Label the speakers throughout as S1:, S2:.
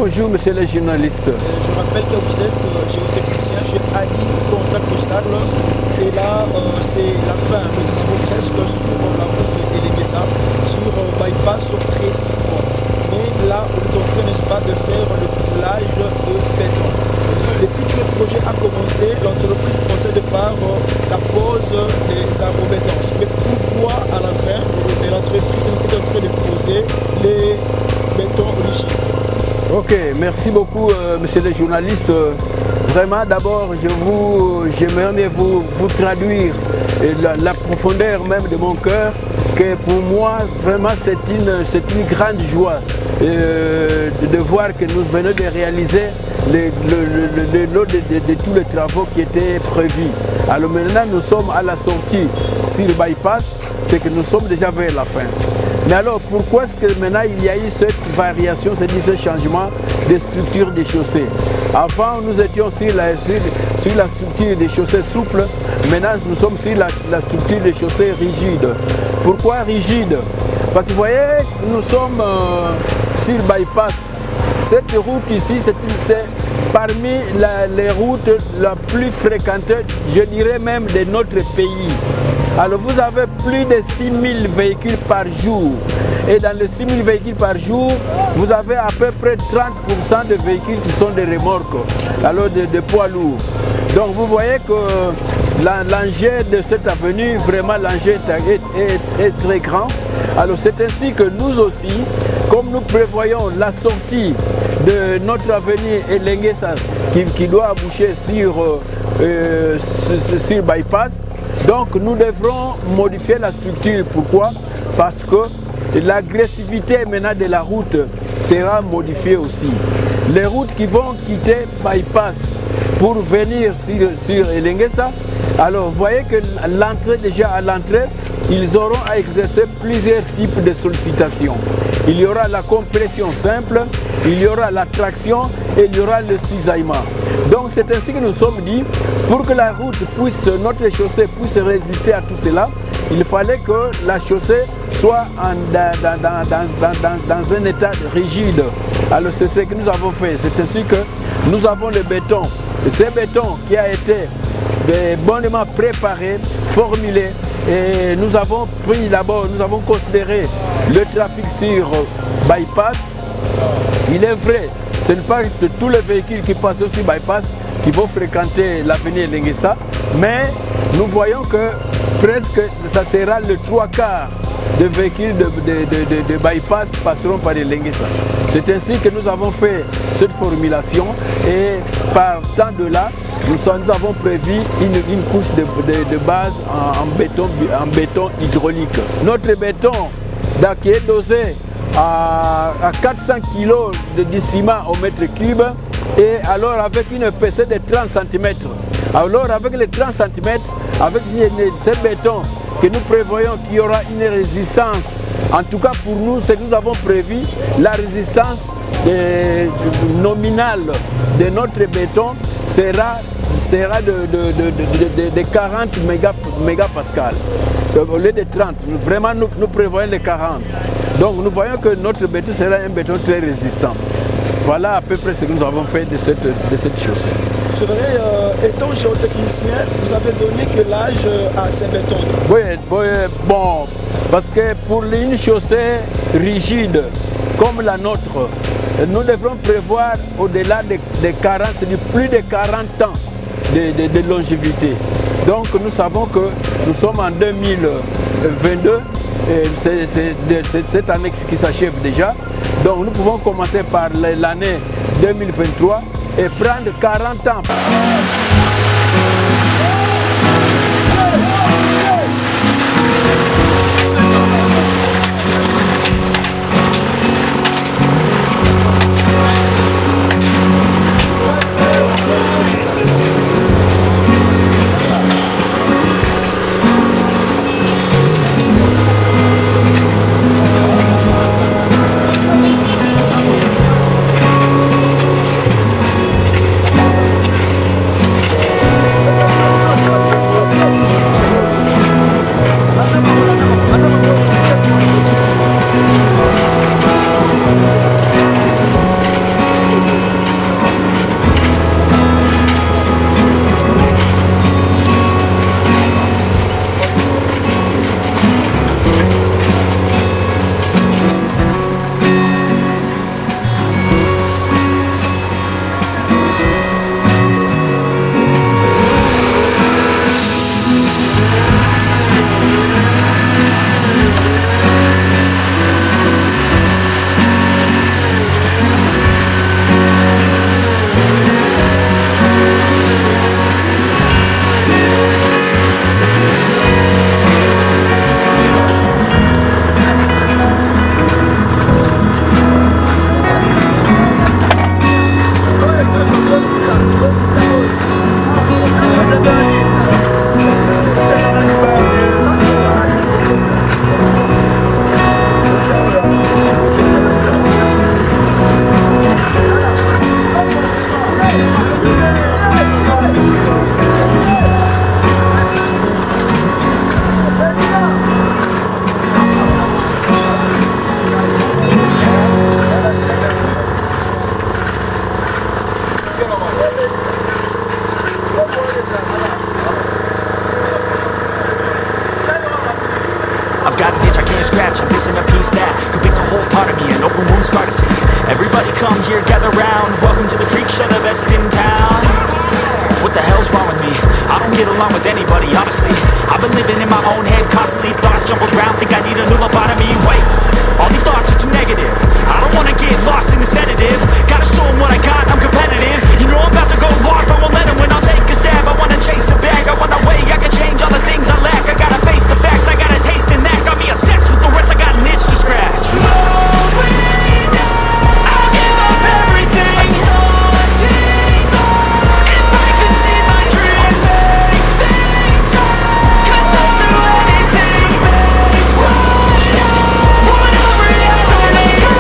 S1: Bonjour, monsieur le journaliste.
S2: Je rappelle que vous êtes géotechnicien chez Ali Contact de Sable. Et là, c'est la fin. Nous travaux presque sur la route d'Elenguessa, sur bypass précisément. Mais là, on est en train, n'est-ce pas, de faire le couplage de béton. Depuis que le projet a commencé, l'entreprise procède par la pose des arbres bétons. Mais pourquoi à la fin, l'entreprise est en train de poser les bétons rigides?
S1: Ok, merci beaucoup, monsieur le journaliste. Vraiment, d'abord, j'aimerais vous traduire la profondeur même de mon cœur, que pour moi, vraiment, c'est une grande joie de voir que nous venons de réaliser le lot de tous les travaux qui étaient prévus. Alors maintenant, nous sommes à la sortie sur le bypass, c'est que nous sommes déjà vers la fin. Mais alors, pourquoi est-ce que maintenant il y a eu cette variation, ce changement de structure des chaussées? Avant, nous étions sur la structure des chaussées souples, maintenant nous sommes sur la structure des chaussées rigides. Pourquoi rigide? Parce que vous voyez, nous sommes sur le bypass. Cette route ici, c'est parmi les routes les plus fréquentées, je dirais même de notre pays. Alors vous avez plus de 6000 véhicules par jour. Et dans les 6000 véhicules par jour, vous avez à peu près 30% de véhicules qui sont des remorques, alors de poids lourds. Donc vous voyez que l'enjeu de cette avenue, vraiment l'enjeu est très grand. Alors c'est ainsi que nous aussi, comme nous prévoyons la sortie de notre avenue Elenguessa qui doit aboucher sur bypass, donc nous devrons modifier la structure. Pourquoi? Parce que l'agressivité maintenant de la route sera modifiée aussi. Les routes qui vont quitter bypass pour venir sur Elenguessa, alors vous voyez que déjà à l'entrée, ils auront à exercer plusieurs types de sollicitations. Il y aura la compression simple, il y aura la traction et il y aura le cisaillement. Donc c'est ainsi que nous sommes dit, pour que la route puisse, notre chaussée puisse résister à tout cela, il fallait que la chaussée soit dans un état rigide. Alors c'est ce que nous avons fait. C'est ainsi que nous avons le béton. Et ce béton qui a été bonnement préparé, formulé, et nous avons pris d'abord, nous avons considéré le trafic sur bypass. Il est vrai, ce n'est pas tous les véhicules qui passent sur bypass qui vont fréquenter l'avenue Elenguessa, mais nous voyons que presque ça sera le 3/4 des véhicules de bypass passeront par Elenguessa. C'est ainsi que nous avons fait cette formulation et partant de là, nous avons prévu une couche de base en béton hydraulique. Notre béton qui est dosé à 400 kg de ciment au mètre cube et alors avec une épaisseur de 30 cm. Alors avec les 30 cm, avec ce béton que nous prévoyons qu'il y aura une résistance, en tout cas pour nous, ce que nous avons prévu, la résistance nominale de notre béton sera de 40 mégapascales. Au lieu de 30, vraiment nous prévoyons les 40. Donc nous voyons que notre béton sera un béton très résistant. Voilà à peu près ce que nous avons fait de cette chaussée.
S2: C'est vrai, étant géotechnicien, vous avez donné que l'âge à ces bétons?
S1: Oui, bon, parce que pour une chaussée rigide comme la nôtre, nous devrons prévoir au-delà de 40, plus de 40 ans de longévité. Donc nous savons que nous sommes en 2022, c'est cette année qui s'achève déjà. Donc nous pouvons commencer par l'année 2023 et prendre 40 ans.
S3: Welcome to the freak show, the best in town. What the hell's wrong with me? I don't get along with anybody, honestly. I've been living in my own head, constantly thoughts jump around. Think I need a new lobotomy. Wait, all these thoughts are too negative. I don't wanna get lost in the sedative. Gotta show them what I got, I'm competitive. You know I'm about to go off, I won't let them win. I'll take a stab, I wanna chase a bag. I want the way I can change all the things I lack. I gotta face the facts, I got a taste in that. Got me obsessed with the rest, I got an itch to scratch. I'll give up everything. If I could see my dreams, cause I'll do anything to make whatever you don't let go.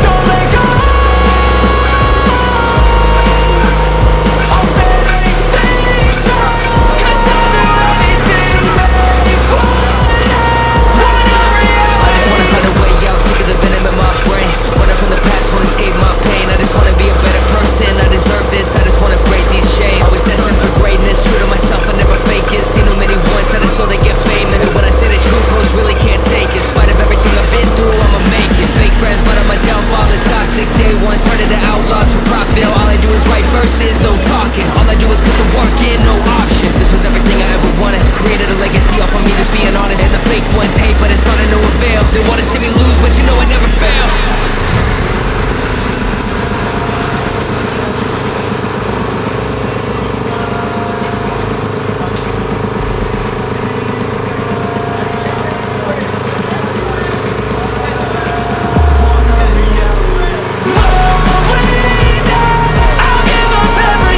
S3: Don't let go. I'll make things right, cause I'll do anything to make whatever you
S4: I just wanna find a way out, sick of the venom in my brain. Running from the past, wanna escape my pain. I just wanna be a better person, I deserve this. I just wanna break these chains. Always asking for greatness, true to myself, I never fake it. Seen too many ones, I just so they get famous. And when I say the truth, most really can't take it. In spite of everything I've been through, I'ma make it. Fake friends, but I'm a downfall, it's toxic. Day one, started to outlaws for profit. Now all I do is write verses, no talking. All I do is put the work in, no option. This was everything I ever wanted. Created a legacy off of me, just being honest. And the fake ones hate, but it's all to no avail. They wanna see me lose, but you know I never fail.
S3: I'll give up everything.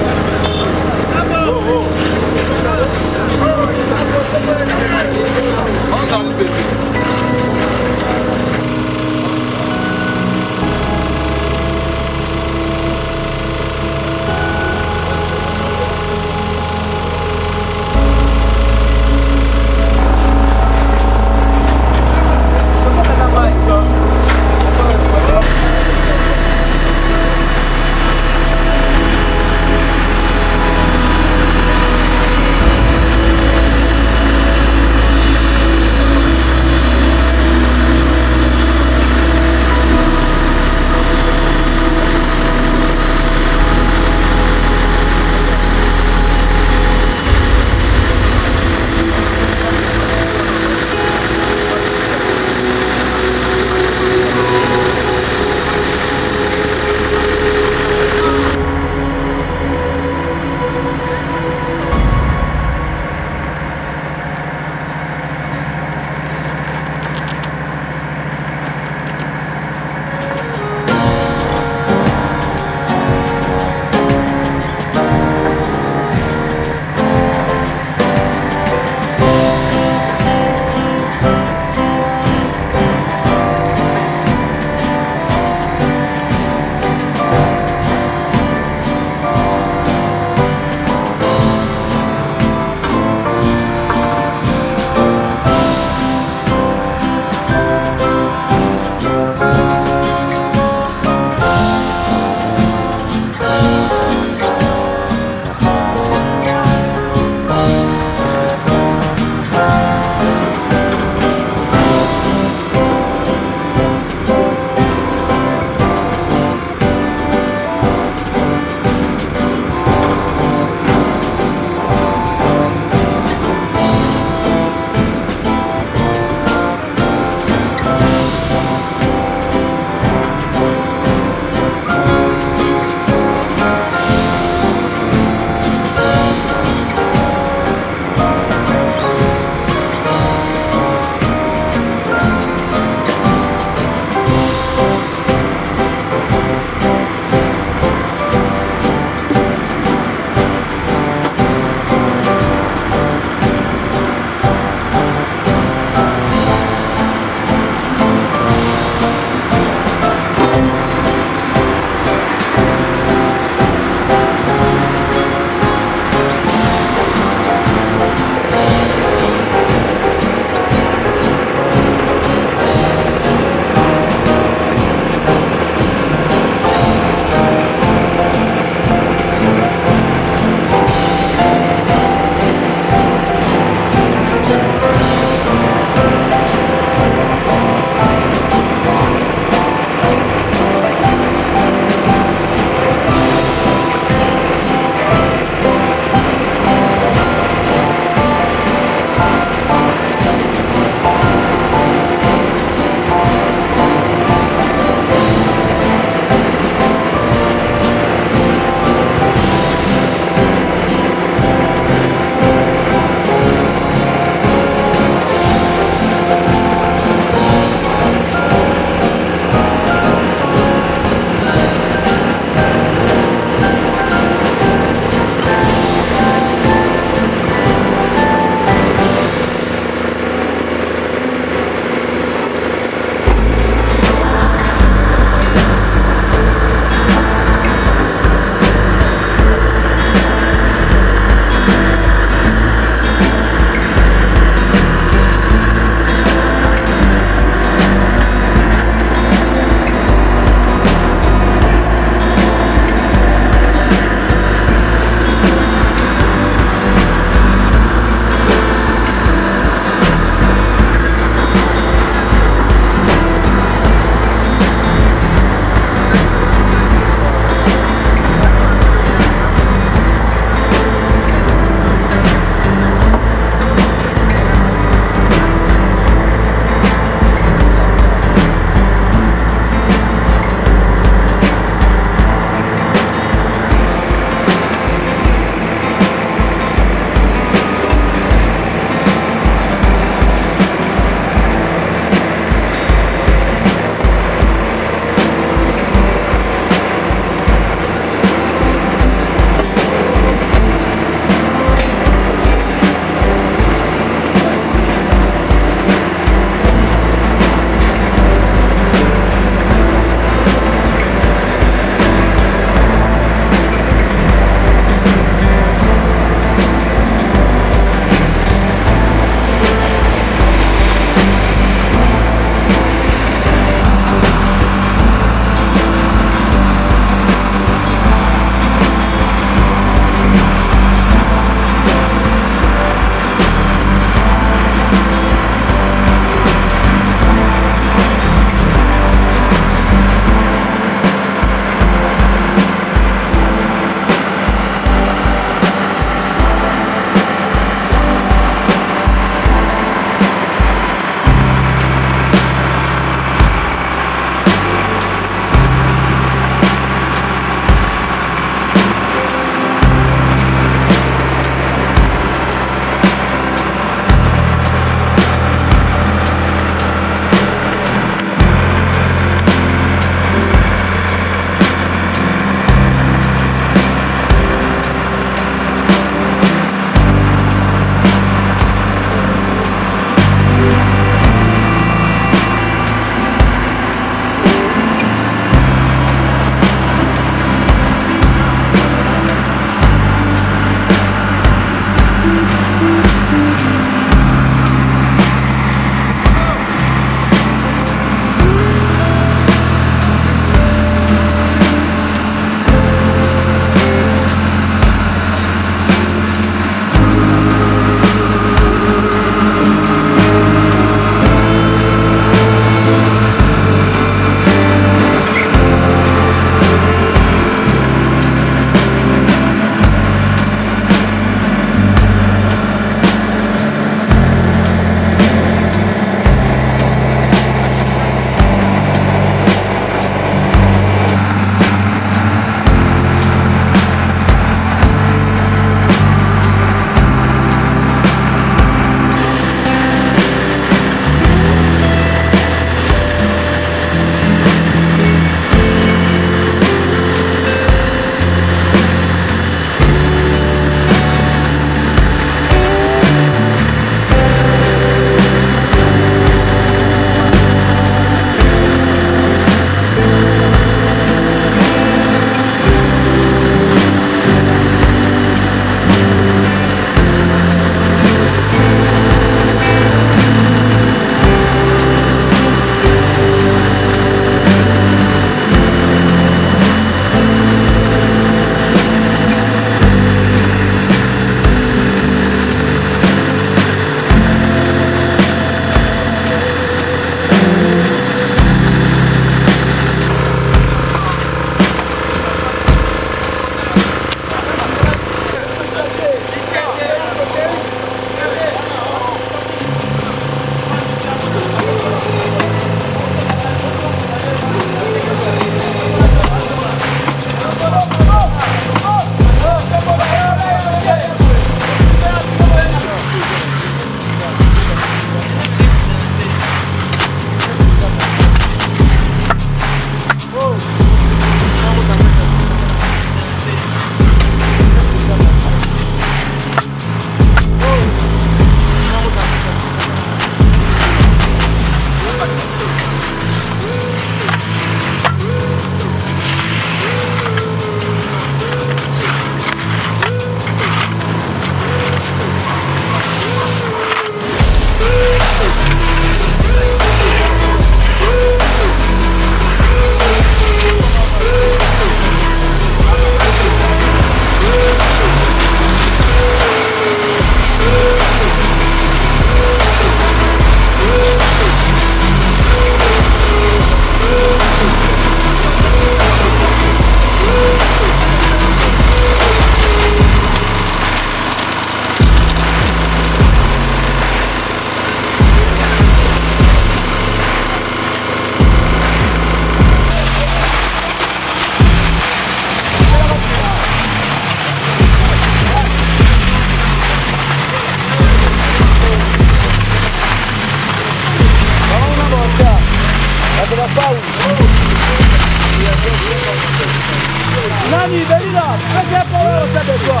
S1: Nani, Delila, fais pour eux, ça de toi.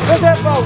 S1: Fais pas où.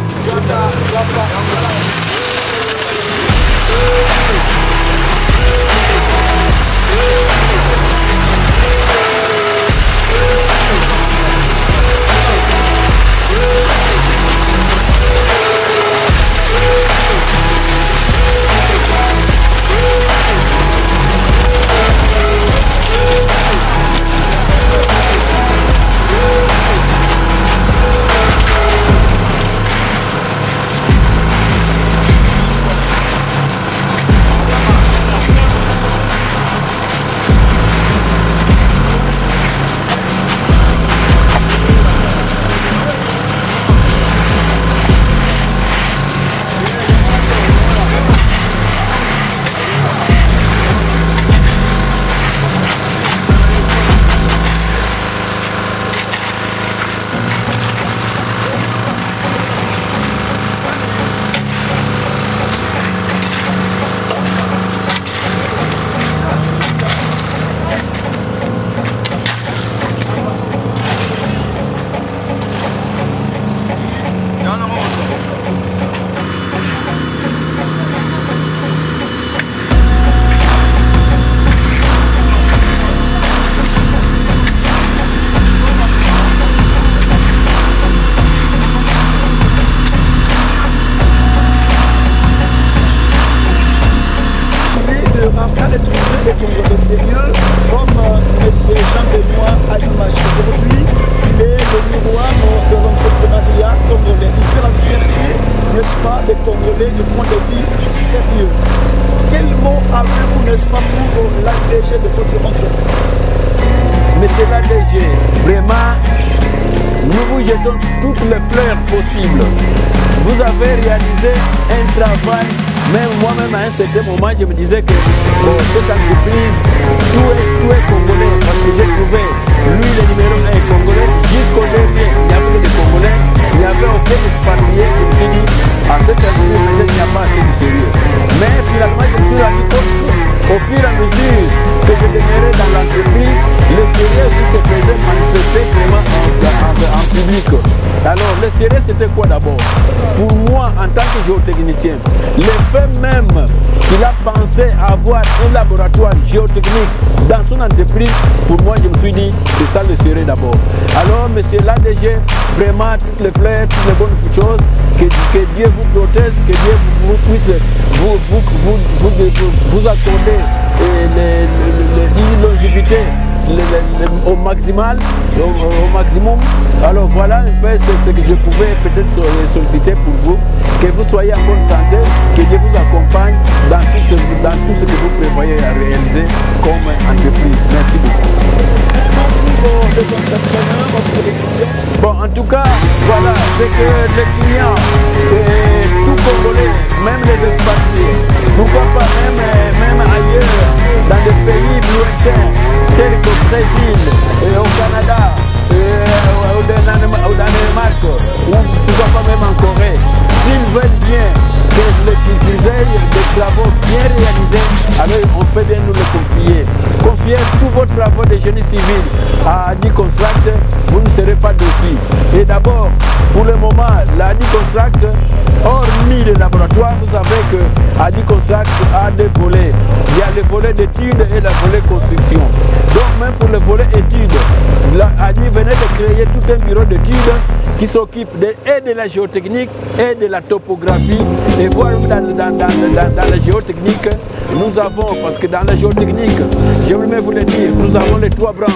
S1: Monsieur l'ADG, vraiment, nous vous jetons toutes les fleurs possibles. Vous avez réalisé un travail, même moi-même à un certain moment, je me disais que cette entreprise, tout est congolais, parce que j'ai trouvé, lui le numéro 1 est congolais, jusqu'au dernier, il n'y avait que des congolais, il n'y avait aucun expatrié, je me suis dit, à cette entreprise, il n'y a pas assez de sérieux. Mais finalement, je me suis rendu compte qu'au fur et à mesure que je demeurais dans l'entreprise, le sérieux aussi se faisait manifester vraiment en public. Alors, le sérieux, c'était quoi d'abord? Pour moi, en tant que géotechnicien, le fait même qu'il a pensé avoir un laboratoire géotechnique dans son entreprise, pour moi, je me suis dit, c'est ça le sérieux d'abord. Alors, monsieur l'ADG, vraiment, toutes les fleurs, toutes les bonnes choses, que Dieu vous protège, que Dieu vous puisse vous accorder les longevités au maximum. Alors voilà un peu ce que je pouvais peut-être solliciter pour vous, que vous soyez en bonne santé, que Dieu vous accompagne dans tout ce que vous prévoyez à réaliser comme entreprise. Merci beaucoup. Bon, en tout cas, voilà, c'est que les clients, tout Congolais, même les expatriés, pourquoi pas même ailleurs, dans des pays lointains, tels qu'au Brésil, au Canada, au Danemark, ou pourquoi pas même en Corée, s'ils veulent bien qu'ils aient des travaux bien réalisés, alors on peut bien nous le confier. Confiez tous vos travaux de génie civil à Adi Construct, vous ne serez pas dessus. Et d'abord, pour le moment, la Adi Construct, hormis le laboratoire, vous savez que Adi Construct a deux volets. Il y a le volet d'études et le volet construction. Donc même pour le volet études, Adi venait de créer tout un bureau d'études qui s'occupe et de la géotechnique et de la topographie. Et voir dans la géotechnique, nous avons, parce que dans la géotechnique, je voulais vous le dire, nous avons les trois branches.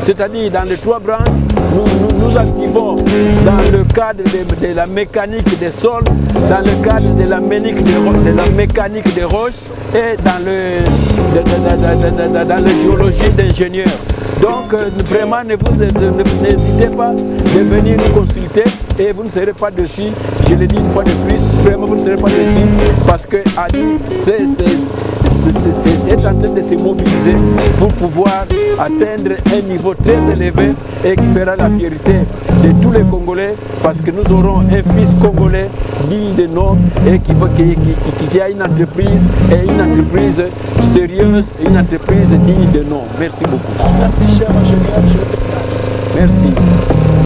S1: C'est-à-dire dans les trois branches, nous activons dans le cadre de la mécanique des sols, dans le cadre de la mécanique des roches et dans la géologie d'ingénieurs. Donc vraiment n'hésitez pas de venir nous consulter et vous ne serez pas dessus. Je le dis une fois de plus, vraiment vous ne serez pas dessus parce que Adi, est en train de se mobiliser pour pouvoir atteindre un niveau très élevé et qui fera la fierté de tous les Congolais, parce que nous aurons un fils congolais digne de nom et qui a une entreprise sérieuse et une entreprise digne de nom. Merci beaucoup.
S2: Merci cher ingénieur, je te remercie.
S1: Merci.